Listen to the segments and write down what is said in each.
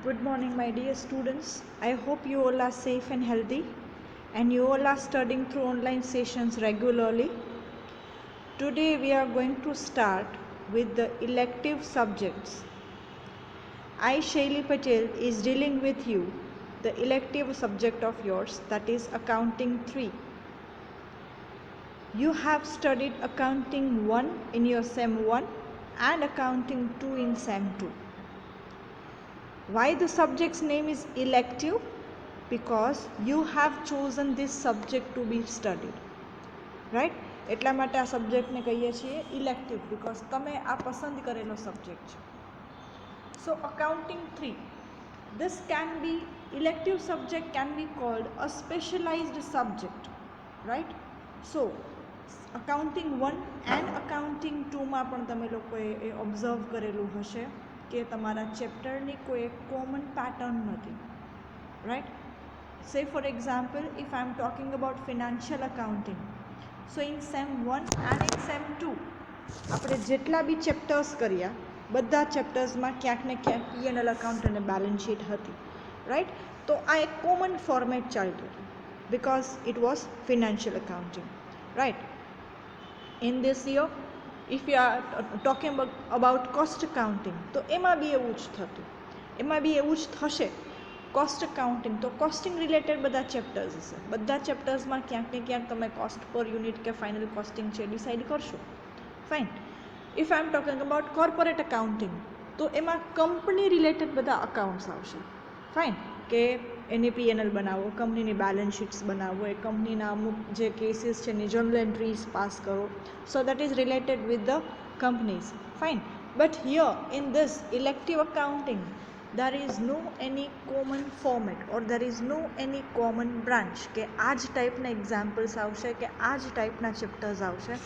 Good morning, my dear students. I hope you all are safe and healthy and you all are studying through online sessions regularly. Today we are going to start with the elective subjects. I, Shaili Patel, is dealing with you the elective subject of yours, that is Accounting 3. You have studied Accounting 1 in your SEM 1 and Accounting 2 in SEM 2. Why the subject's name is elective? Because you have chosen this subject to be studied, right? એટલા માટે આ સબ્જેક્ટને કહીએ છીએ elective, because તમે આ પસંદ કરેલો subject છે. સો accounting 3, this can be elective subject can be called a specialized subject, right? So accounting 1 and accounting 2 માં પણ તમે લોકોએ એ ઓબ્ઝર્વ કરેલું હશે કે તમારા ચેપ્ટરની કોઈ એક કોમન પેટર્ન નથી, right? Say for example, if I am talking about financial accounting, so in SEM 1 and in SEM 2 આપણે જેટલા બી ચેપ્ટર્સ કર્યા બધા ચેપ્ટર્સમાં ક્યાંક ને ક્યાંક P&L અકાઉન્ટ અને બેલેન્સ શીટ હતી, રાઈટ? તો આ એક કોમન ફોર્મેટ ચાલતું હતું because it was financial accounting, right? In this year, if you are talking about cost accounting, તો એમાં બી એવું જ થતું, એમાં બી એવું જ થશે. કોસ્ટ અકાઉન્ટિંગ તો કોસ્ટિંગ રિલેટેડ બધા ચેપ્ટર્સ હશે, બધા ચેપ્ટર્સમાં ક્યાંક ને ક્યાંક તમે કોસ્ટ પર યુનિટ કે ફાઇનલ કોસ્ટિંગ છે ડિસાઇડ કરશો, fine. If I am talking about corporate accounting, તો એમાં કંપની રિલેટેડ બધા અકાઉન્ટ્સ આવશે, ફાઇન, કે એની P&L બનાવો, કંપનીની બેલેન્સ શીટ્સ બનાવો, એ કંપનીના અમુક જે કેસીસ છે એની જર્નલ એન્ટ્રીઝ પાસ કરો, so that is related with the companies, fine. But here in this elective accounting there is no any common format or there is no any common branch કે આ જ ટાઈપના examples આવશે કે આ જ ટાઈપના ચેપ્ટર્સ આવશે,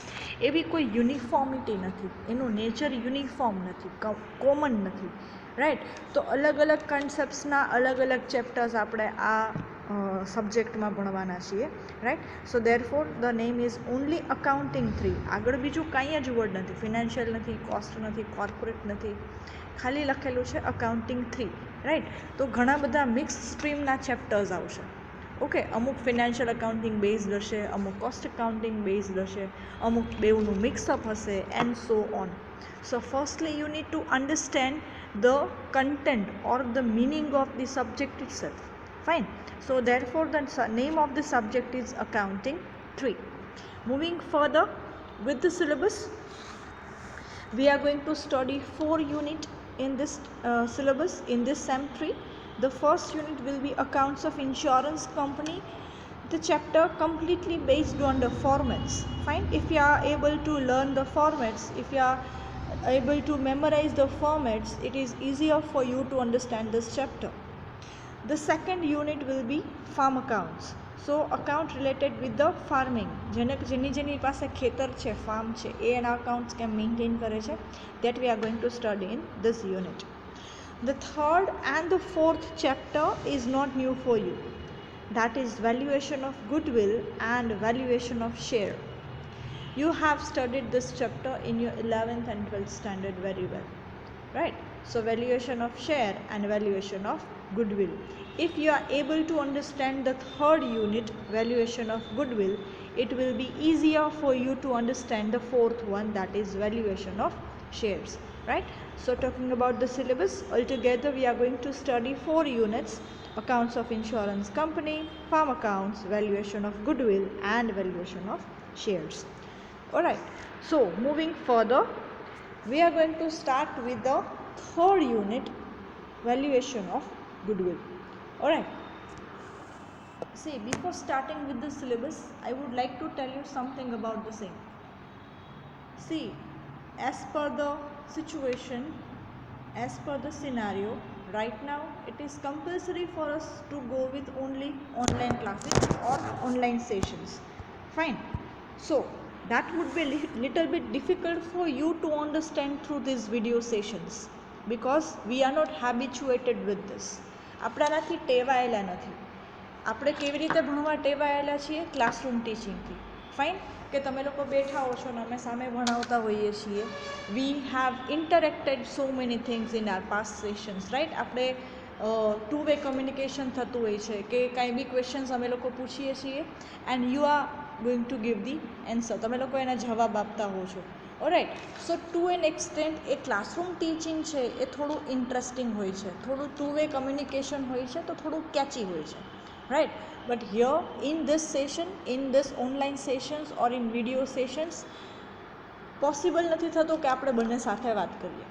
એવી કોઈ યુનિફોર્મિટી નથી, એનું નેચર યુનિફોર્મ નથી, કોમન નથી, રાઈટ? તો અલગ અલગ કન્સેપ્ટ્સના અલગ અલગ ચેપ્ટર્સ આપણે આ સબ્જેક્ટમાં ભણવાના છીએ, right? So therefore the name is only accounting 3. આગળ બીજું કાંઈ જ વર્ડ નથી, ફિનાન્શિયલ નથી, કોસ્ટ નથી, કોર્પોરેટ નથી, ખાલી લખેલું છે અકાઉન્ટિંગ 3, રાઈટ? તો ઘણા બધા મિક્સ સ્ટ્રીમના ચેપ્ટર્સ આવશે, ઓકે? અમુક ફિનાન્શિયલ અકાઉન્ટિંગ બેઝડ હશે, અમુક કોસ્ટ અકાઉન્ટિંગ બેઝડ હશે, અમુક બેઉનું મિક્સઅપ હશે, and so on. So firstly you need two understand the content or the meaning of the subject itself, fine. So therefore the name of the subject is accounting 3. Moving further with the syllabus, we are going to study 4 units in this syllabus in this SEM 3. The first unit will be accounts of insurance company, the chapter completely based on the formats, fine. If you are able to learn the formats, if you are able to memorize the formats, it is easier for you to understand this chapter. The second unit will be farm accounts. So account related with the farming, જેની પાસે ખેતર છે, farm છે, એ એના accounts કેમ maintain કરે છે, that we are going to study in this unit. The third and the fourth chapter is not new for you, that is valuation of goodwill and valuation of share. You have studied this chapter in your 11th and 12th standard very well, right? So valuation of share and valuation of goodwill. If you are able to understand the third unit, valuation of goodwill, it will be easier for you to understand the fourth one, that is valuation of shares, right? So talking about the syllabus, altogether we are going to study 4 units: accounts of insurance company, farm accounts, valuation of goodwill and valuation of shares. Alright, so moving further, we are going to start with the third unit, valuation of goodwill. Alright, see, before starting with the syllabus, I would like to tell you something about the same. See, as per the situation, as per the scenario, right now it is compulsory for us to go with only online classes or online sessions, fine. So that would be little bit difficult for you to understand through these video sessions because we are not habituated with this. આપણાથી ટેવાયેલા નથી. આપણે કેવી રીતે ભણવા ટેવાયેલા છીએ? Classroom ટીચિંગથી, fine, કે તમે લોકો બેઠા હો છો ને અમે સામે ભણાવતા હોઈએ છીએ. We have interacted so many things in our past sessions, right? આપણે ટુ વે કમ્યુનિકેશન થતું હોય છે કે કાંઈ બી ક્વેશ્ચન્સ અમે લોકો પૂછીએ છીએ and you are going to give the answer, તમે લોકો એના જવાબ આપતા હો છો. ઓલરાઈટ, સો ટુ એન એક્સટેન્ટ એ ક્લાસરૂમ ટીચિંગ છે એ થોડું ઇન્ટરેસ્ટિંગ હોય છે, થોડું ટુ વે કમ્યુનિકેશન હોય છે, તો થોડું કેચી હોય છે, right. But here in this session, in this online sessions or in video sessions possible નથી થતું કે આપણે બંને સાથે વાત કરીએ.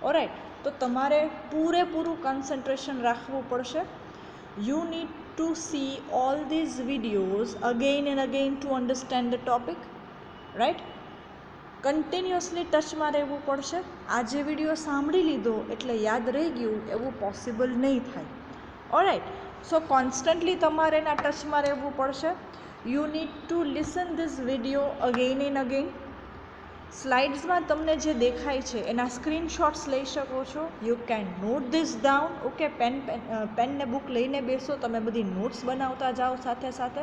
ઓલરાઈટ, તો તમારે પૂરેપૂરું કન્સન્ટ્રેશન રાખવું પડશે. You need to see all these videos again and again to understand the topic, right. Continuously ટચમાં રહેવું પડશે. આજે વિડીયો સાંભળી લીધો એટલે યાદ રહી ગયું એવું પોસિબલ નહીં થાય. ઓલરાઈટ, સો કોન્સ્ટન્ટલી તમારે એના ટચમાં રહેવું પડશે. You need to listen this video again and again. સ્લાઇડ્સમાં તમને જે દેખાય છે એના સ્ક્રીનશોટ્સ લઈ શકો છો. You can note this down. Okay, pen ને બુક લઈને બેસો, તમે બધી નોટ્સ બનાવતા જાઓ સાથે સાથે.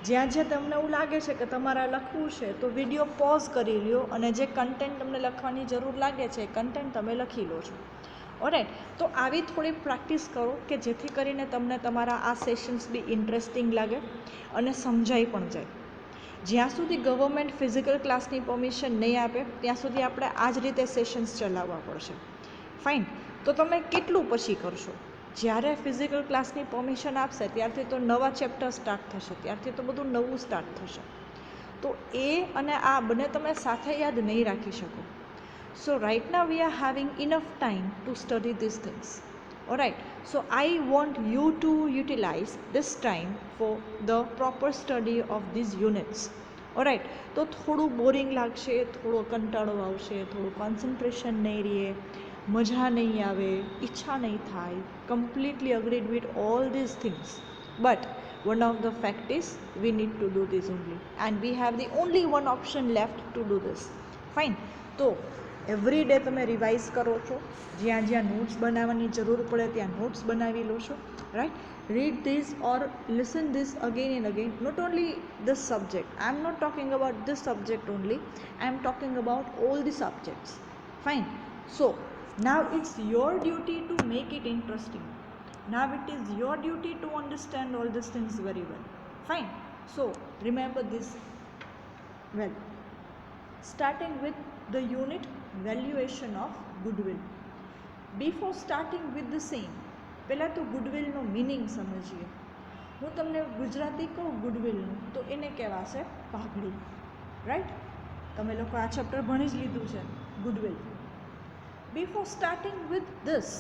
જ્યાં જ્યાં તમને એવું લાગે છે કે તમારે લખવું છે તો વિડીયો પોઝ કરી લ્યો અને જે કન્ટેન્ટ તમને લખવાની જરૂર લાગે છે એ કન્ટેન્ટ તમે લખી લો છો. ઓલરાઈટ, તો આવી થોડી પ્રેક્ટિસ કરો કે જેથી કરીને તમને તમારા આ સેશન્સ બી ઇન્ટરેસ્ટિંગ લાગે અને સમજાઈ પણ જાય. જ્યાં સુધી ગવર્મેન્ટ ફિઝિકલ ક્લાસની પરમિશન નહીં આપે ત્યાં સુધી આપણે આ જ રીતે સેશન્સ ચલાવવા પડશે. ફાઇન, તો તમે કેટલું પછી કરશો? જ્યારે ફિઝિકલ ક્લાસની પરમિશન આપશે ત્યારથી તો નવા ચેપ્ટર સ્ટાર્ટ થશે, ત્યારથી તો બધું નવું સ્ટાર્ટ થશે. તો એ અને આ બંને તમે સાથે યાદ નહીં રાખી શકો. So right now we are having enough time to study this things. Alright, so I want you to utilize this time for the proper study of these units. Alright, તો થોડું બોરિંગ લાગશે, થોડો કંટાળો આવશે, થોડું કોન્સન્ટ્રેશન નહીં રહે, મજા નહીં આવે, ઈચ્છા નહીં થાય. Completely agreed with all these things. But one of the fact is we need to do this only and we have the only one option left to do this. Fine, તો every day તમે revise કરો છો, જ્યાં જ્યાં notes બનાવવાની જરૂર પડે ત્યાં નોટ્સ બનાવી લો છો, right. Read this or listen this again and again. Note only this subject, I am not talking about this subject only, I am talking about all the subjects. Fine, so now it's your duty to make it interesting. Now it is your duty to understand all these things very well. Fine, so remember this well. Starting with the unit valuation of goodwill. Before starting with the same, પહેલાં તો ગુડવિલનો meaning સમજીએ. હું તમને ગુજરાતી કહું ગુડવિલનું તો એને કહેવાશે પાઘડી, રાઈટ. તમે લોકો આ ચેપ્ટર ભણી જ લીધું છે goodwill. Before starting with this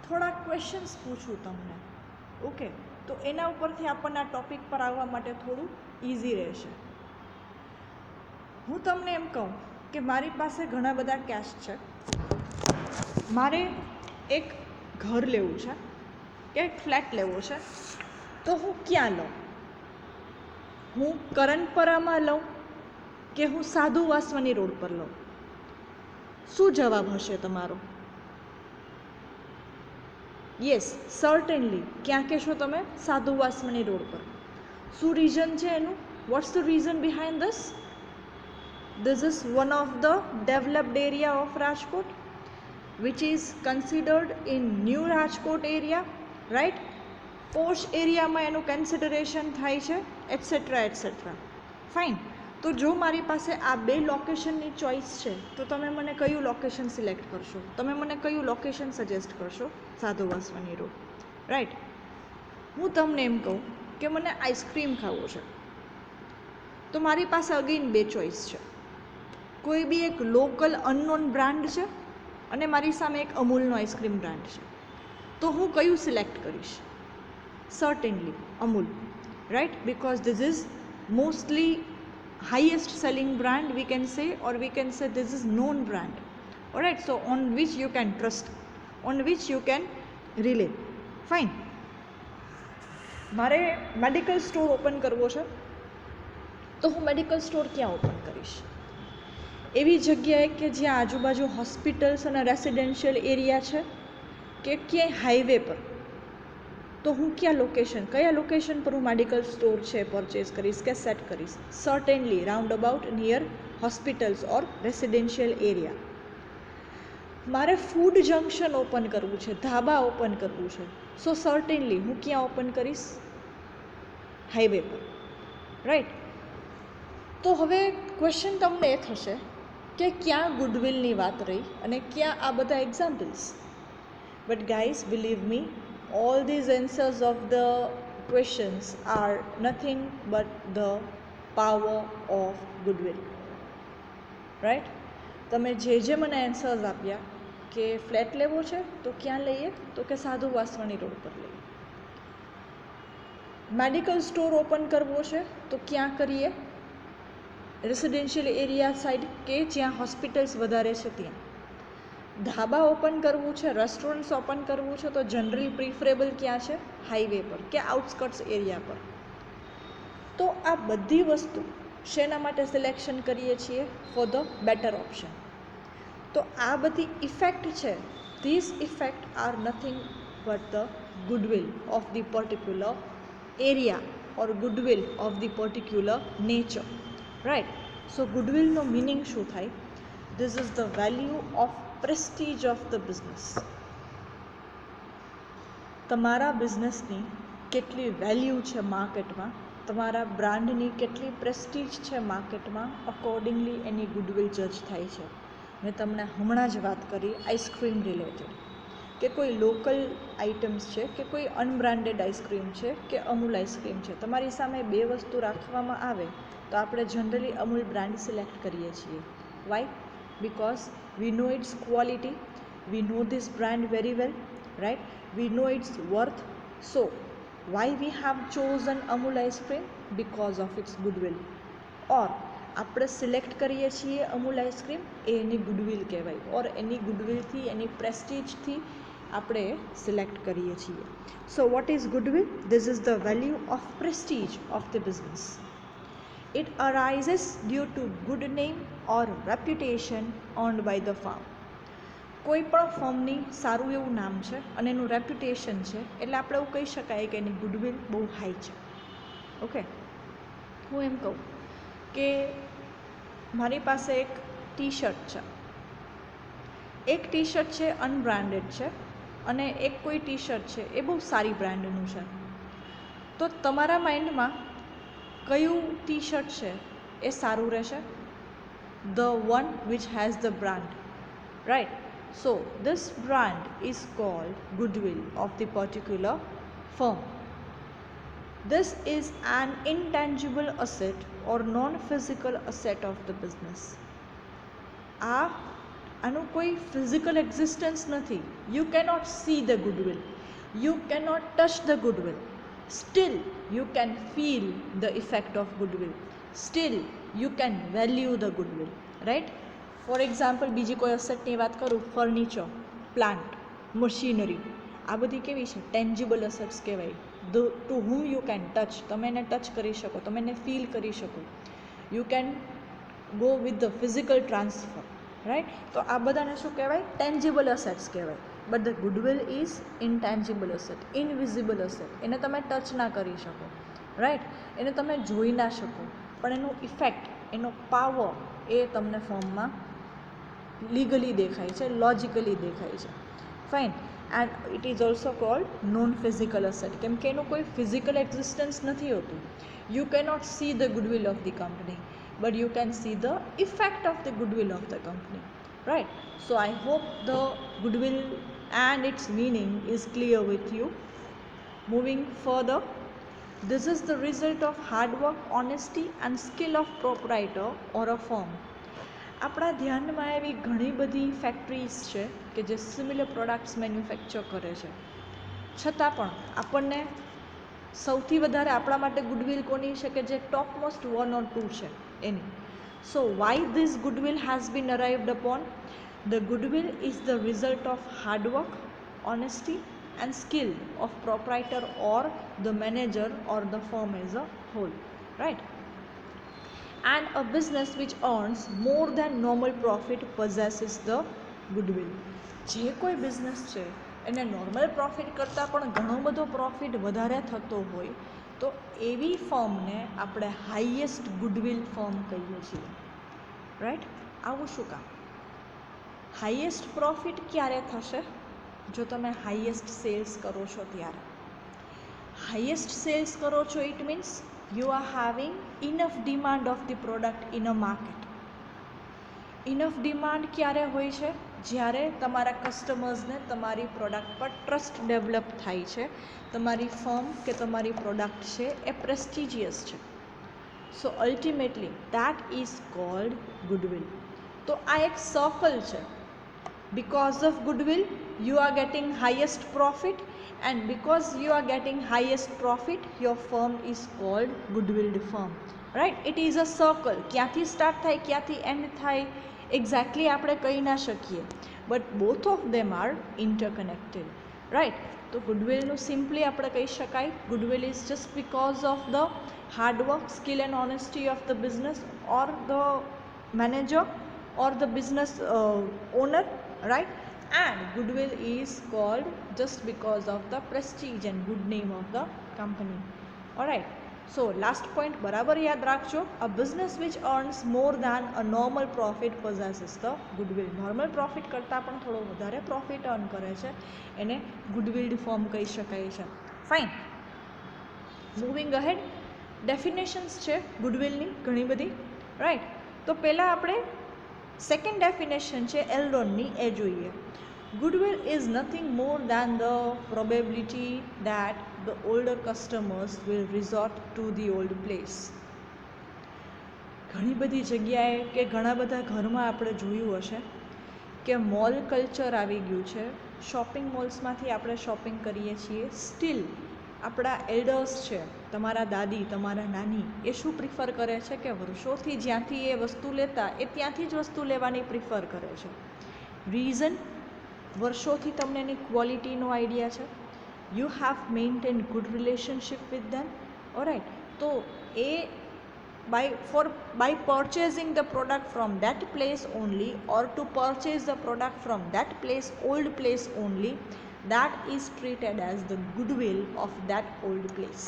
થોડા ક્વેશ્ચન્સ પૂછું તમને. ઓકે, તો એના ઉપરથી આપણને આ ટૉપિક પર આવવા માટે થોડું ઇઝી રહેશે. હું તમને એમ કહું કે મારી પાસે ઘણા બધા કેશ છે, મારે એક ઘર લેવું છે કે એક ફ્લેટ લેવો છે, તો હું ક્યાં લઉં? હું કરણપરામાં લઉં કે હું સાધુ વાસવાની રોડ પર લઉં? શું જવાબ હશે તમારો? Yes, certainly. ક્યાં કહેશો તમે? સાધુ વાસવાની રોડ પર. શું રીઝન છે એનું? What's the reason behind this? This is one of the developed area of Rajkot, which is considered in new Rajkot area, right? Posh area માં એનું કન્સિડરેશન થાય છે, એટસેટ્રા એટસેટ્રા. ફાઇન, તો જો મારી પાસે આ બે લોકેશનની ચોઇસ છે તો તમે મને કયું લોકેશન સિલેક્ટ કરશો? તમે મને કયું લોકેશન સજેસ્ટ કરશો? સાધુ વાસવાની રોડ, રાઈટ. હું તમને એમ કહું કે મને આઈસ્ક્રીમ ખાવો છે, તો મારી પાસે અગેન બે ચોઇસ છે. કોઈ બી એક લોકલ અનનોન બ્રાન્ડ છે અને મારી સામે એક અમૂલનો આઈસ્ક્રીમ બ્રાન્ડ છે, તો હું કયું સિલેક્ટ કરીશ? Certainly Amul, right, because this is mostly highest selling brand, we can say, or we can say this is known brand. Alright, so on which you can trust, on which you can rely. Fine. મારે medical store open કરવો છે, તો હું medical store ક્યાં open કરીશ? એવી જગ્યાએ કે જ્યાં આજુબાજુ હોસ્પિટલ્સ અને રેસિડેન્શિયલ એરિયા છે કે ક્યાંય હાઈવે પર, તો હું કયા લોકેશન પર હું મેડિકલ સ્ટોર છે પરચેઝ કરીશ કે સેટ કરીશ? Certainly round about near hospitals or residential area. મારે ફૂડ જંક્શન ઓપન કરવું છે, ધાબા ઓપન કરવું છે, સો સર્ટેનલી હું ક્યાં ઓપન કરીશ? હાઈવે પર, રાઈટ? તો હવે ક્વેશ્ચન તમને એ થશે કે ક્યાં ગુડવિલની વાત રહી અને ક્યાં આ બધા examples? But guys, believe me, all these answers of the questions are nothing but the power of goodwill, right? તમે જે મને આન્સર્સ આપ્યા કે ફ્લેટ લેવો છે તો ક્યાં લઈએ, તો કે સાધુ વાસવાણી રોડ પર લઈએ. મેડિકલ સ્ટોર ઓપન કરવો છે તો ક્યાં કરીએ? રેસિડેન્શિયલ એરિયા સાઈડ કે જ્યાં હોસ્પિટલ્સ વધારે છે ત્યાં. ધાબા ઓપન કરવું છે, રેસ્ટોરન્ટ્સ ઓપન કરવું છે તો જનરલી પ્રિફરેબલ ક્યાં છે? હાઈવે પર કે આઉટસ્કર્ટ્સ એરિયા પર. તો આ બધી વસ્તુ શેના માટે સિલેક્શન કરીએ છીએ? For the better option. તો આ બધી ઇફેક્ટ છે, this effect are nothing but the goodwill of the particular area or goodwill of the particular nature, right? So ગુડવિલનો મિનિંગ શું થાય? This is the value of prestige of the business. તમારા બિઝનેસની કેટલી વેલ્યુ છે માર્કેટમાં, તમારા બ્રાન્ડની કેટલી પ્રેસ્ટીજ છે માર્કેટમાં, અકોર્ડિંગલી એની ગુડવિલ જજ થાય છે. મેં તમને હમણાં જ વાત કરી આઈસ્ક્રીમ રિલેટેડ, કે કોઈ લોકલ આઇટમ્સ છે કે કોઈ અનબ્રાન્ડેડ આઈસ્ક્રીમ છે કે અમૂલ આઈસ્ક્રીમ છે. તમારી સામે બે વસ્તુ રાખવામાં આવે તો આપણે જનરલી અમૂલ બ્રાન્ડ સિલેક્ટ કરીએ છીએ. Why? Because we know its quality, we know this brand very well, right? We know its worth. So why we have chosen Amul ice cream? Because of its goodwill. Or આપણે select કરીએ છીએ Amul ice cream, એ એની goodwill કહેવાય, or એની ગુડવિલથી, એની પ્રેસ્ટીજથી આપણે select કરીએ છીએ. So what is goodwill? This is the value of prestige of the business. It arises due to good name or reputation earned by the firm. કોઈ પણ ફર્મની સારું એવું નામ છે અને એનું રેપ્યુટેશન છે, એટલે આપણે એવું કહી શકાય કે એની ગુડવિલ બહુ હાઈ છે. ઓકે, હું એમ કહું કે મારી પાસે એક ટી શર્ટ છે, એક ટી શર્ટ છે અનબ્રાન્ડેડ છે અને એક કોઈ ટી શર્ટ છે એ બહુ સારી બ્રાન્ડનું છે. તો તમારા માઇન્ડમાં કયું ટી શર્ટ છે એ સારું રહેશે? The one which has the brand, right? So this brand is called goodwill of the particular firm. This is an intangible asset or non-physical asset of the business. આનું કોઈ ફિઝિકલ એક્ઝિસ્ટન્સ નથી. You cannot see the goodwill, you cannot touch the goodwill, steel you can feel the effect of goodwill, steel you can value the goodwill, right? For example, બીજી કોઈ અસેટની વાત કરું, furniture, plant, machinery, આ બધી કેવી છે? Tangible assets કહેવાય. To whom you can touch, તમે એને ટચ કરી શકો, તમે એને ફીલ કરી શકો, you can go with the physical transfer, right? તો આ બધાને શું કહેવાય? ટેન્જિબલ અસેટ્સ કહેવાય. But the goodwill is intangible asset, invisible asset. એને તમે ટચ ના કરી શકો, રાઈટ? એને તમે જોઈ ના શકો, પણ એનો ઇફેક્ટ, એનો પાવર એ તમને ફોર્મમાં લીગલી દેખાય છે, લોજિકલી દેખાય છે. Fine. And it is also cold non physical asset, કેમ કે એનું કોઈ ફિઝિકલ એક્ઝિસ્ટન્સ નથી હોતું. You cannot see the goodwill of the company, but you can see the effect of the goodwill of the company, right? So I hope the goodwill and its meaning is clear with you. Moving further, this is the result of hard work, honesty and skill of proprietor or a firm. આપણા ધ્યાનમાં એવી ઘણી બધી factories છે કે જે similar products manufacture કરે છે, છતાં પણ આપણને સૌથી વધારે આપણા માટે ગુડવિલ કોની છે કે જે ટોપ મોસ્ટ 1 or 2 છે એની. So why this goodwill has been arrived upon? The goodwill is the result of hard work, honesty and skill of proprietor or the manager or the firm as a whole, right? And a business which earns more than normal profit possesses the goodwill. જે કોઈ business છે એને normal profit કરતાં પણ ઘણો બધો profit વધારે થતો હોય તો એવી ફર્મને આપણે હાઈએસ્ટ ગુડવિલ ફર્મ કહીએ છીએ, રાઈટ? આવું શું કામ? હાઈએસ્ટ પ્રોફિટ ક્યારે થશે? જો તમે હાઈએસ્ટ સેલ્સ કરો છો ત્યારે. હાઈએસ્ટ સેલ્સ કરો છો it means you are having enough demand of the product in a market. Enough demand ક્યારે હોય છે? જ્યારે તમારા કસ્ટમર્સને તમારી પ્રોડક્ટ પર ટ્રસ્ટ ડેવલપ થાય છે, તમારી ફર્મ કે તમારી પ્રોડક્ટ છે એ પ્રેસ્ટિજિયસ છે. So ultimately that is called goodwill. તો આ એક સર્કલ છે. Because of goodwill you are getting highest profit, and because you are getting highest profit your firm is called goodwill firm, right? It is a circle. ક્યાંથી start થાય ક્યાંથી end થાય exactly આપણે કહી ના શકીએ, but both of them are interconnected, right? તો ગુડવિલનું સિમ્પલી આપણે કહી શકાય goodwill is just because of the hard work, skill and honesty of the business or the manager or the business owner, right? And goodwill is called just because of the prestige and good name of the company. Alright, so last point બરાબર યાદ રાખજો. A business which earns more than a normal profit possesses the goodwill. Normal profit કરતાં પણ થોડો વધારે profit earn કરે છે એને ગુડવિલ ફોર્મ કહી શકાય છે. Fine, moving ahead. ડેફિનેશન્સ છે ગુડવિલની ઘણી બધી, રાઈટ? તો પહેલાં આપણે સેકન્ડ ડેફિનેશન છે એલ્રોનની, એ જોઈએ. Goodwill is nothing more than the probability that the older customers will resort to the old place. ઘણી બધી જગ્યાએ કે ઘણા બધા ઘરમાં આપણે જોયું હશે કે મોલ કલ્ચર આવી ગયું છે. શોપિંગ મોલ્સમાંથી આપણે શોપિંગ કરીએ છીએ. સ્ટીલ આપણા એલ્ડર્સ છે, તમારા દાદી, તમારા નાની, એ શું પ્રિફર કરે છે કે વર્ષોથી જ્યાંથી એ વસ્તુ લેતા એ ત્યાંથી જ વસ્તુ લેવાની પ્રિફર કરે છે. રીઝન? વર્ષોથી તમને એની ક્વોલિટીનો આઈડિયા છે. You have maintain good relationship with them, alright? તો એ by purchasing the product from that place only, or to purchase the product from that place, old place only, that is treated as the goodwill of that old place,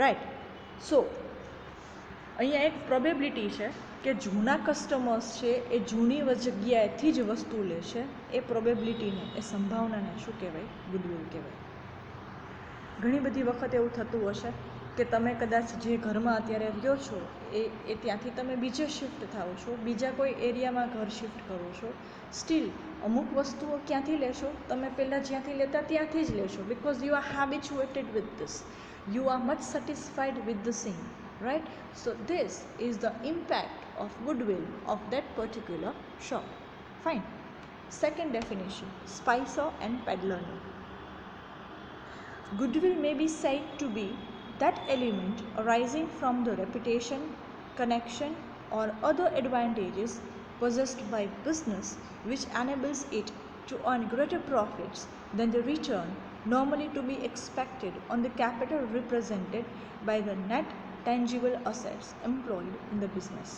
right? So અહીંયા એક probability છે કે જૂના customers છે એ જૂની જગ્યાએથી જ વસ્તુ લેશે. એ પ્રોબેબિલિટીને, એ સંભાવનાને શું કહેવાય? ગુડવિલ કહેવાય. ઘણી બધી વખત એવું થતું હશે કે તમે કદાચ જે ઘરમાં અત્યારે રહ્યો છો એ ત્યાંથી તમે બીજે શિફ્ટ થાઓ છો, બીજા કોઈ એરિયામાં ઘર શિફ્ટ કરો છો. સ્ટીલ અમુક વસ્તુઓ ક્યાંથી લેશો? તમે પહેલાં જ્યાંથી લેતા ત્યાંથી જ લેશો, because you are habituated with this, you are much satisfied with the same, right? So this is the impact of goodwill of that particular shop. Fine. Second definition, Spicer and પેડલરનું. Goodwill may be said to be that element arising from the reputation, connection, or other advantages possessed by business which enables it to earn greater profits than the return normally to be expected on the capital represented by the net tangible assets employed in the business.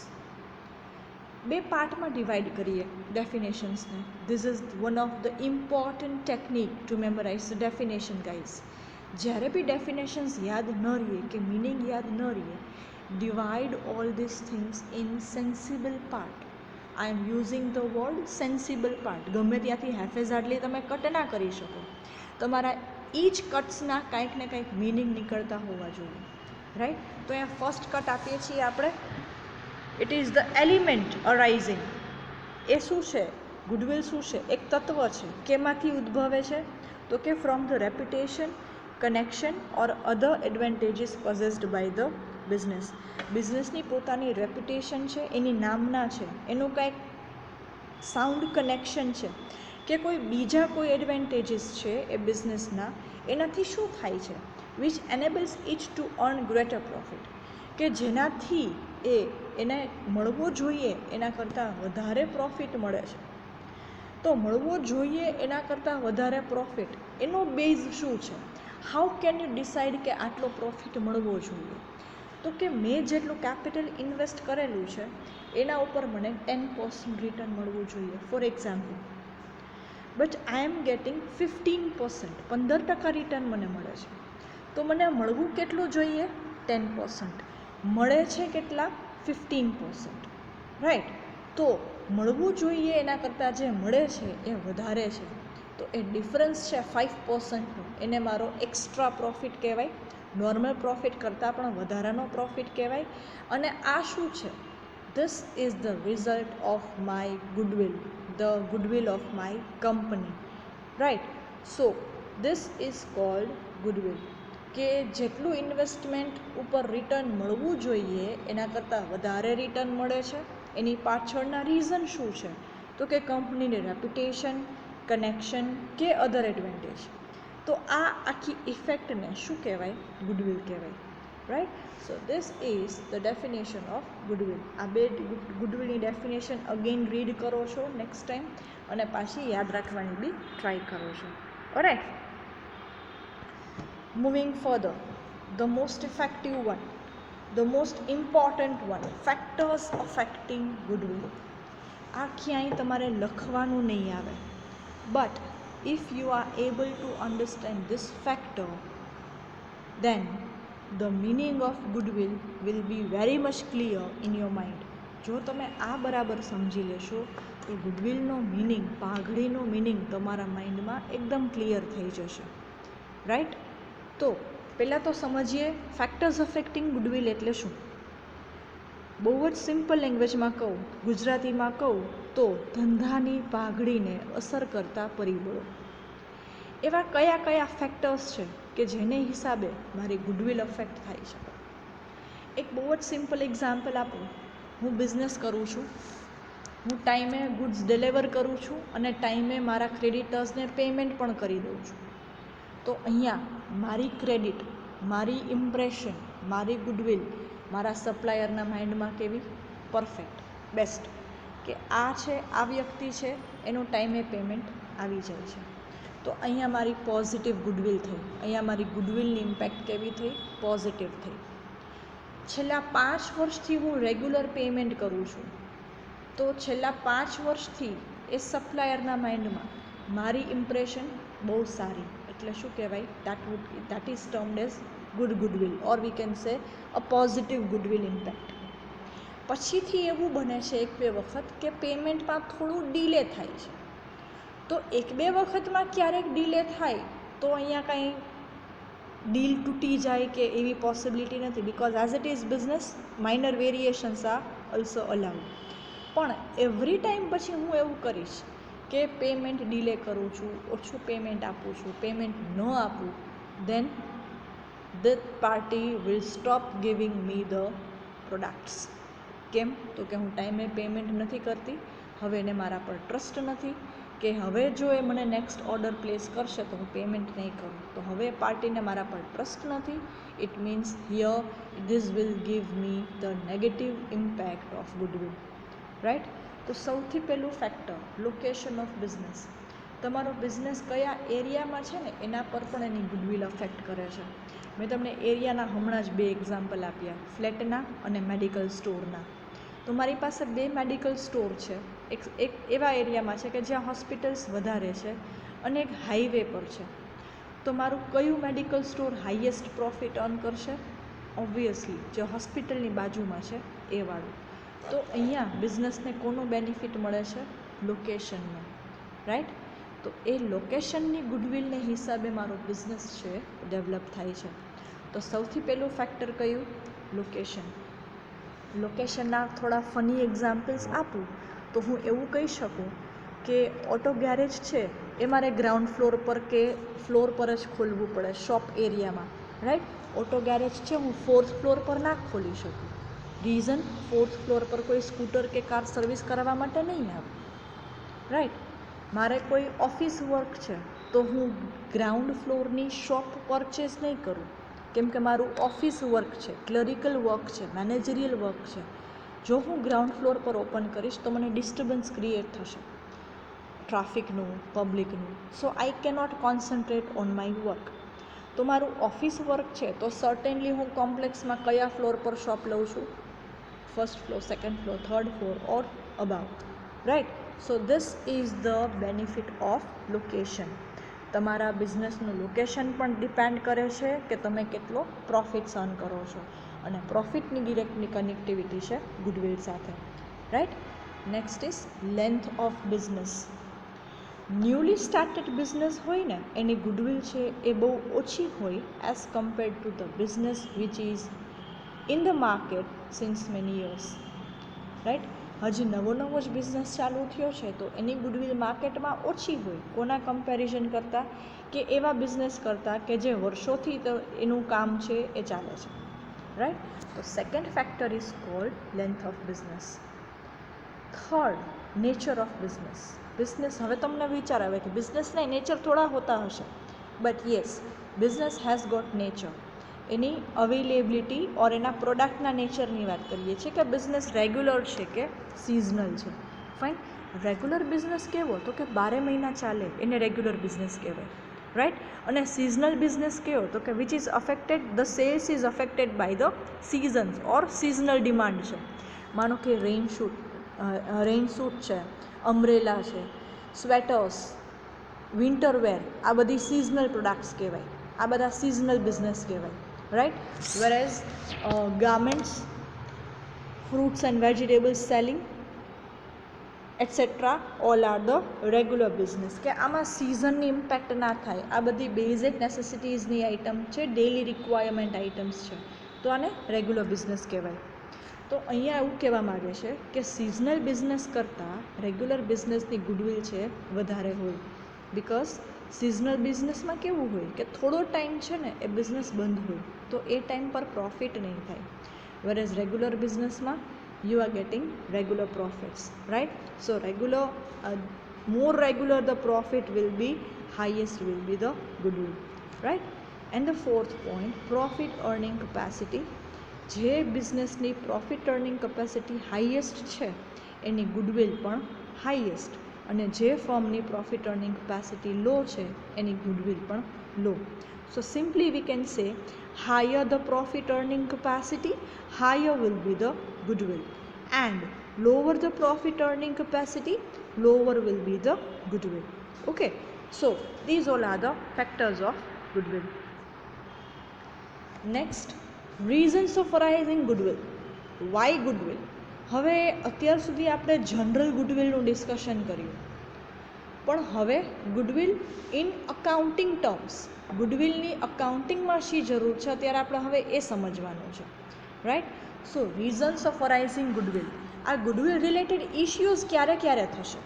બે પાર્ટમાં divide કરીએ ડેફિનેશન્સને. This is one of the important technique to memorise the definition guys. જ્યારે બી definitions યાદ ન રહીએ કે મિનિંગ યાદ ન રહીએ, divide all this things in sensible part. I am using the word sensible part. ગમે ત્યાંથી હેફેઝાર્ડલી તમે કટ ના કરી શકો. તમારા ઈચ કટ્સના કંઈક ને કંઈક મિનિંગ નીકળતા હોવા જોઈએ, રાઈટ? તો અહીંયા ફર્સ્ટ કટ આપીએ છીએ આપણે. It is the element arising. એ શું છે? ગુડવિલ શું છે? એક તત્વ છે. કેમાંથી ઉદ્ભવે છે? તો કે from the reputation, connection or other advantages possessed by the business. બિઝનેસની પોતાની રેપ્યુટેશન છે, એની નામના છે, એનું કાંઈક સાઉન્ડ કનેક્શન છે, કે કોઈ બીજા કોઈ એડવાન્ટેજીસ છે એ બિઝનેસના, એનાથી શું થાય છે? Which enables it to earn greater profit. કે જેનાથી એને મળવો જોઈએ એના કરતાં વધારે પ્રોફિટ મળે છે. તો મળવો જોઈએ એના કરતાં વધારે પ્રોફિટ, એનો બેઝ શું છે? હાઉ કેન યુ ડિસાઇડ કે આટલો પ્રોફિટ મળવો જોઈએ? તો કે મેં જેટલું કેપિટલ ઇન્વેસ્ટ કરેલું છે એના ઉપર મને 10% રિટર્ન મળવું જોઈએ, for example. But I M gating 15%, 15% return મને મળે છે. તો મને મળવું કેટલું જોઈએ? 10%. મળે છે કેટલા? 15%, રાઈટ? તો મળવું જોઈએ એના કરતાં જે મળે છે એ વધારે છે, તો એ ડિફરન્સ છે 5%નો, એને મારો એક્સ્ટ્રા પ્રોફિટ કહેવાય, નોર્મલ પ્રોફિટ કરતાં પણ વધારાનો પ્રોફિટ કહેવાય. અને આ શું છે? This is the result of my goodwill, the goodwill of my company, right. So this is called goodwill, કે જેટલું ઇન્વેસ્ટમેન્ટ ઉપર રિટર્ન મળવું જોઈએ એના કરતાં વધારે રિટર્ન મળે છે. એની પાછળના રીઝન શું છે? તો કે કંપનીની રેપ્યુટેશન, કનેક્શન કે અધર એડવાન્ટેજ. તો આ આખી ઇફેક્ટને શું કહેવાય? ગુડવિલ કહેવાય, right. So this is the definition of goodwill. આ બે ગુડવિલની ડેફિનેશન અગેન રીડ કરો છો નેક્સ્ટ ટાઈમ, અને પાછી યાદ રાખવાની બી ટ્રાય કરો છો. Alright, moving further, the most effective one, the most important one, factors affecting goodwill. આ ક્યાંય તમારે લખવાનું નહીં આવે, but if you are able to understand this factor, then the meaning of goodwill will be very much clear in your mind. જો તમે આ બરાબર સમજી લેશો તો ગુડવિલનો મિનિંગ, પાઘડીનો મિનિંગ તમારા માઇન્ડમાં એકદમ ક્લિયર થઈ જશે, રાઈટ. તો પહેલાં તો સમજીએ ફેક્ટર્સ અફેક્ટિંગ ગુડવિલ એટલે શું. બહુ જ સિમ્પલ લેંગ્વેજમાં કહું, ગુજરાતીમાં કહું તો ધંધાની પાઘડીને અસર કરતા પરિબળો. એવા કયા કયા ફેક્ટર્સ છે કે જેને હિસાબે મારી ગુડવિલ અફેક્ટ થાય છે? એક બહુ જ સિમ્પલ એક્ઝામ્પલ આપું. હું બિઝનેસ કરું છું, હું ટાઈમે ગુડ્સ ડિલિવર કરું છું અને ટાઈમે મારા ક્રેડિટર્સને પેમેન્ટ પણ કરી દઉં છું. તો અહીંયા મારી ક્રેડિટ, મારી ઇમ્પ્રેશન, મારી ગુડવિલ મારા સપ્લાયરના માઇન્ડમાં કેવી? પરફેક્ટ, બેસ્ટ, કે આ છે, આ વ્યક્તિ છે, એનું ટાઈમે પેમેન્ટ આવી જાય છે. તો અહીંયા મારી પોઝિટિવ ગુડવિલ થઈ, અહીંયા મારી ગુડવિલની ઇમ્પેક્ટ કેવી થઈ? પોઝિટિવ થઈ. છેલ્લા 5 વર્ષથી હું રેગ્યુલર પેમેન્ટ કરું છું, તો છેલ્લા 5 વર્ષથી એ સપ્લાયરના માઇન્ડમાં મારી ઇમ્પ્રેશન બહુ સારી, એટલે શું કહેવાય? That is termed as good goodwill, or we can say a positive goodwill impact. પછીથી એવું બને છે એક બે વખત કે પેમેન્ટમાં થોડું ડીલે થાય છે. તો એક બે વખતમાં ક્યારેક ડીલે થાય તો અહીંયા કંઈ ડીલ તૂટી જાય કે એવી પોસિબિલિટી નથી, because as it is business minor variations are also allowed. પણ એવરી ટાઈમ પછી હું એવું કરીશ કે પેમેન્ટ ડીલે કરું છું, ઓછું પેમેન્ટ આપું છું, પેમેન્ટ ન આપું, દેન that party will stop giving me the products. કેમ? તો કે હું ટાઈમે પેમેન્ટ નથી કરતી, હવે એને મારા પર ટ્રસ્ટ નથી, કે હવે જો એ મને નેક્સ્ટ ઓર્ડર પ્લેસ કરશે તો હું પેમેન્ટ નહીં કરું, તો હવે પાર્ટીને મારા પર ટ્રસ્ટ નથી. It means here this will give me the negative impact of goodwill, right. તો સૌથી પહેલું ફેક્ટર, લોકેશન ઓફ બિઝનેસ. તમારો બિઝનેસ કયા એરિયામાં છે ને એના પર પણ એની ગુડવિલ અફેક્ટ કરે છે. મેં તમને એરિયાના હમણાં જ 2 એક્ઝામ્પલ આપ્યા, ફ્લેટના અને મેડિકલ સ્ટોરના. તો મારી પાસે 2 મેડિકલ સ્ટોર છે. એક એવા એરિયામાં છે કે જ્યાં હોસ્પિટલ્સ વધારે છે અને એક હાઈવે પર છે. તો મારું કયું medical store highest profit earn કરશે? ઓબ્વિયસલી જે હોસ્પિટલની બાજુમાં છે એ વાળું. તો અહીંયા બિઝનેસને કોનું બેનિફિટ મળે છે? લોકેશનનું, રાઈટ. તો એ લોકેશનની ગુડવિલને હિસાબે મારો બિઝનેસ છે ડેવલપ થાય છે. તો સૌથી પહેલું ફેક્ટર કયું? લોકેશન. લોકેશનના થોડા ફની એક્ઝામ્પલ્સ આપું તો હું એવું કહી શકું કે ઓટો ગેરેજ છે એ મારે ગ્રાઉન્ડ ફ્લોર પર કે ફ્લોર પર જ ખોલવું પડે, શોપ એરિયામાં, રાઈટ. ઓટો ગેરેજ છે હું 4th ફ્લોર પર ના ખોલી શકું. રીઝન, 4th ફ્લોર પર કોઈ સ્કૂટર કે કાર સર્વિસ કરવા માટે નહીં આવે, રાઈટ. મારે કોઈ ઓફિસ વર્ક છે તો હું ગ્રાઉન્ડ ફ્લોરની શોપ પરચેસ નહીં કરું, કેમ કે મારું ઓફિસ વર્ક છે, ક્લરિકલ વર્ક છે, મેનેજરિયલ વર્ક છે. જો હું ગ્રાઉન્ડ ફ્લોર પર ઓપન કરીશ તો મને ડિસ્ટર્બન્સ ક્રિએટ થશે, ટ્રાફિકનું, પબ્લિકનું. So I cannot concentrate on my work. તો મારું ઓફિસ વર્ક છે તો સર્ટેનલી હું કોમ્પ્લેક્સમાં કયા ફ્લોર પર શોપ લઉં છું? 1st floor, 2nd floor, 3rd floor or about, right. So this is the benefit of location. તમારા બિઝનેસનું લોકેશન પણ ડિપેન્ડ કરે છે કે તમે કેટલો પ્રોફિટ્સ અર્ન કરો છો, અને પ્રોફિટની ડિરેક્ટની કનેક્ટિવિટી છે ગુડવિલ સાથે, right. Next is length of business. Newly started business હોય ને એની ગુડવિલ છે એ બહુ ઓછી હોય as compared to the business which is in the market since many years. Right, હજી નવો જ બિઝનેસ ચાલુ થયો છે તો એની ગુડવિલ માર્કેટમાં ઓછી હોય. કોના કમ્પેરિઝન કરતાં? કે એવા બિઝનેસ કરતાં કે જે વર્ષોથી તો એનું કામ છે એ ચાલે છે. રાઈટ, તો second factor is called length of business. Third, nature of business. Business, હવે તમને વિચાર આવે કે બિઝનેસના નેચર થોડા હોતા હશે, but yes, business has got nature. એની અવેલેબિલિટી ઓર એના પ્રોડક્ટના નેચરની વાત કરીએ છીએ કે બિઝનેસ રેગ્યુલર છે કે સિઝનલ છે. ફાઇન, રેગ્યુલર બિઝનેસ કેવો? તો કે 12 મહિના ચાલે એને રેગ્યુલર બિઝનેસ કહેવાય. રાઈટ, અને સિઝનલ બિઝનેસ કેવો? તો કે which is affected, the sales is affected by the seasons or seasonal demand છે. માનો કે રેઇનસૂટ છે, અમ્બ્રેલા છે, સ્વેટર્સ, વિન્ટરવેર, આ બધી સિઝનલ પ્રોડક્ટ્સ કહેવાય. આ બધા સિઝનલ બિઝનેસ કહેવાય. Right, whereas garments, fruits and vegetables selling etcetera all are the regular business. કે આમાં સિઝનની ઇમ્પેક્ટ ના થાય. આ બધી બેઝિક નેસેસિટીઝની આઇટમ છે, ડેઇલી રિક્વાયરમેન્ટ આઇટમ્સ છે, તો આને રેગ્યુલર બિઝનેસ કહેવાય. તો અહીંયા એવું કહેવા માગે છે કે સિઝનલ બિઝનેસ કરતાં રેગ્યુલર બિઝનેસની ગુડવિલ છે વધારે હોય. બિકોઝ સિઝનલ બિઝનેસમાં કેવું હોય કે થોડો ટાઈમ છે ને એ બિઝનેસ બંધ હોય તો એ ટાઈમ પર પ્રોફિટ નહીં થાય. વેરેઝ રેગ્યુલર બિઝનેસમાં you are getting regular profits, right? So more regular the profit will be, highest will be the goodwill, right? And the fourth point, profit earning capacity. જે બિઝનેસની પ્રોફિટ અર્નિંગ કેપેસિટી હાઈએસ્ટ છે એની goodwill પણ highest, અને જે ફર્મની profit earning capacity low છે એની ગુડવિલ પણ low. So simply we can say, higher the profit earning capacity, higher will be the goodwill, and lower the profit earning capacity, lower will be the goodwill. Okay, so these all are the factors of goodwill. Next, reasons of arising goodwill. Why goodwill? હવે અત્યાર સુધી આપણે general ગુડવિલનું discussion કર્યું, પણ હવે goodwill in accounting terms, ગુડવિલની અકાઉન્ટિંગમાં શી જરૂર છે અત્યારે આપણે હવે એ સમજવાનું છે. Right, so reasons of arising goodwill. આ ગુડવિલ રિલેટેડ ઇશ્યુઝ ક્યારે ક્યારે થશે?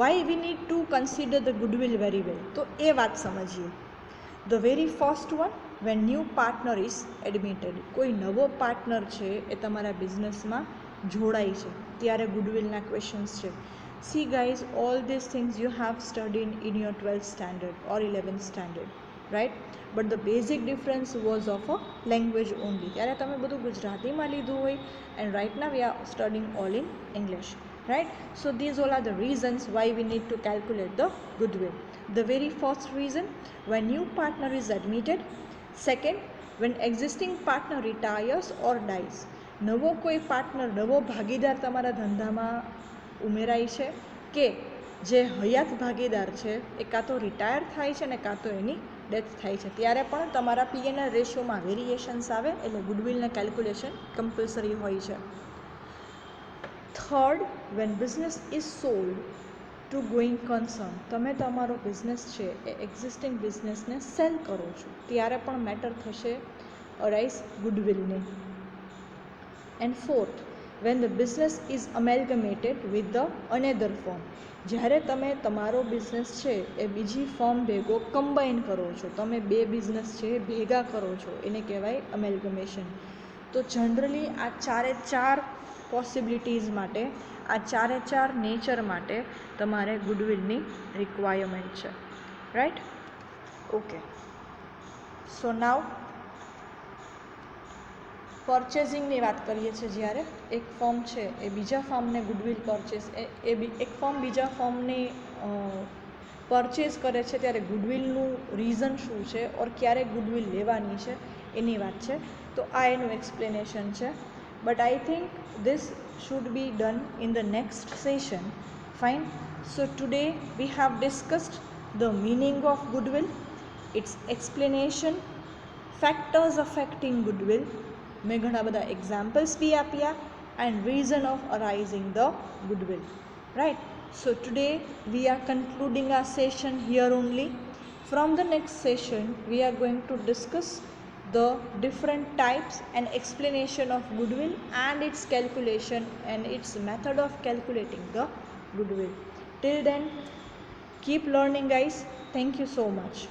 Why we need to consider the goodwill very well, તો એ વાત સમજીએ. The very first one, when new partner is admitted. કોઈ નવો પાર્ટનર છે એ તમારા બિઝનેસમાં જોડાય છે ત્યારે ગુડવિલના ક્વેશ્ચન્સ છે. See guys, all this things you have studied in your 12th standard or 11th standard, right? But the basic difference was of a language only. ત્યારે તમે બધું ગુજરાતીમાં લીધું હોય, and right now we are studying all in English, right? So these all are the reasons why we need to calculate the goodwill. The very first reason, when new partner is admitted. Second, when existing partner retires or dies. નવો કોઈ partner, નવો ભાગીદાર તમારા ધંધામાં ઉમેરાય છે કે જે હયાત ભાગીદાર છે એ કાં તો રિટાયર થાય છે ને કાં તો એની ડેથ થાય છે, ત્યારે પણ તમારા P&L રેશિયોમાં વેરિએશન્સ આવે, એટલે ગુડવિલના કેલ્ક્યુલેશન કમ્પલસરી હોય છે. Third, when business is sold to going concern. તમે તમારો બિઝનેસ છે એ એક્ઝિસ્ટિંગ બિઝનેસને સેલ કરો છો ત્યારે પણ મેટર થશે અરાઇઝ ગુડવિલને. And fourth, when the business is amalgamated with the another firm. જ્યારે તમે તમારો બિઝનેસ છે એ બીજી ફર્મ ભેગો કમ્બાઈન કરો છો, તમે બે બિઝનેસ છે ભેગા કરો છો, એને કહેવાય અમેલ્ગમેશન. તો જનરલી આ ચાર પોસિબિલિટીઝ માટે, આ ચાર નેચર માટે તમારે ગુડવિલની રિક્વાયરમેન્ટ છે. રાઈટ? ઓકે, સો નાવ પરચેઝિંગની વાત કરીએ છીએ. જ્યારે એક ફર્મ છે એ બીજા ફર્મને ગુડવિલ પરચેઝ એક ફર્મ બીજા ફર્મની પરચેઝ કરે છે ત્યારે ગુડવિલનું રીઝન શું છે ઓર ક્યારે ગુડવિલ લેવાની છે એની વાત છે. તો આ એનું એક્સપ્લેનેશન છે. But I think this should be done in the next session. Fine. So today we have discussed the meaning of goodwill, its explanation, factors affecting goodwill. મેં ઘણા બધા એક્ઝામ્પલ્સ બી આપ્યા, and reason of arising the goodwill, right? So today we are concluding our session here only. From the next session we are going to discuss the different types and explanation of goodwill and its calculation and its method of calculating the goodwill. Till then, keep learning guys. Thank you so much.